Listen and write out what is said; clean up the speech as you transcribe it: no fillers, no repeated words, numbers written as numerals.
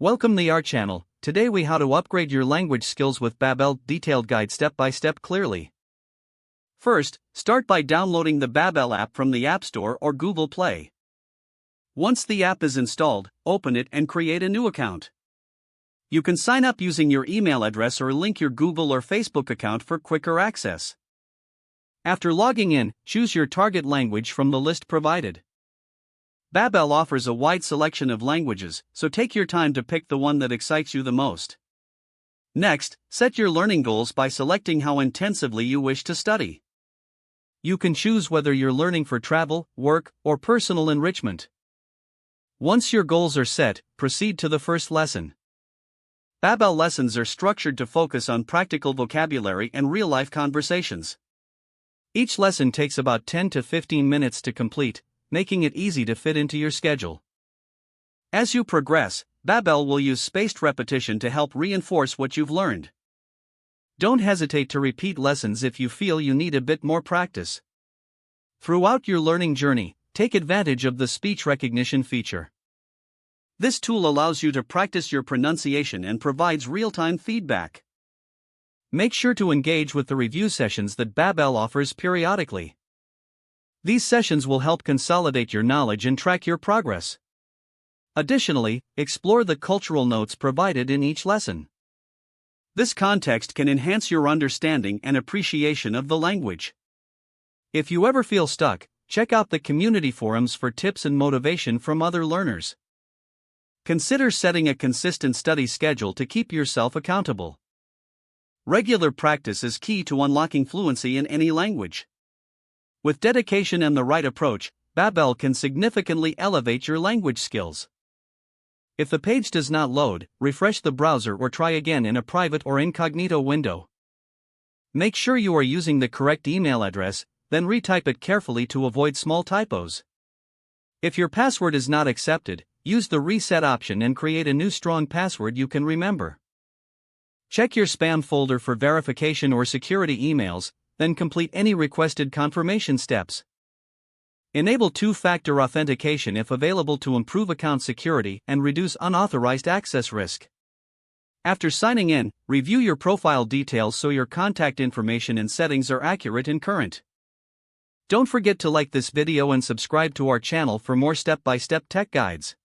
Welcome to our channel. Today we how to upgrade your language skills with Babbel detailed guide step by step clearly. First, start by downloading the Babbel app from the App Store or Google Play. Once the app is installed, open it and create a new account. You can sign up using your email address or link your Google or Facebook account for quicker access. After logging in, choose your target language from the list provided. Babbel offers a wide selection of languages, so take your time to pick the one that excites you the most. Next, set your learning goals by selecting how intensively you wish to study. You can choose whether you're learning for travel, work, or personal enrichment. Once your goals are set, proceed to the first lesson. Babbel lessons are structured to focus on practical vocabulary and real-life conversations. Each lesson takes about 10 to 15 minutes to complete, making it easy to fit into your schedule. As you progress, Babbel will use spaced repetition to help reinforce what you've learned. Don't hesitate to repeat lessons if you feel you need a bit more practice. Throughout your learning journey, take advantage of the speech recognition feature. This tool allows you to practice your pronunciation and provides real-time feedback. Make sure to engage with the review sessions that Babbel offers periodically. These sessions will help consolidate your knowledge and track your progress. Additionally, explore the cultural notes provided in each lesson. This context can enhance your understanding and appreciation of the language. If you ever feel stuck, check out the community forums for tips and motivation from other learners. Consider setting a consistent study schedule to keep yourself accountable. Regular practice is key to unlocking fluency in any language. With dedication and the right approach, Babbel can significantly elevate your language skills. If the page does not load, refresh the browser or try again in a private or incognito window. Make sure you are using the correct email address, then retype it carefully to avoid small typos. If your password is not accepted, use the reset option and create a new strong password you can remember. Check your spam folder for verification or security emails, then complete any requested confirmation steps. Enable two-factor authentication if available to improve account security and reduce unauthorized access risk. After signing in, review your profile details so your contact information and settings are accurate and current. Don't forget to like this video and subscribe to our channel for more step-by-step tech guides.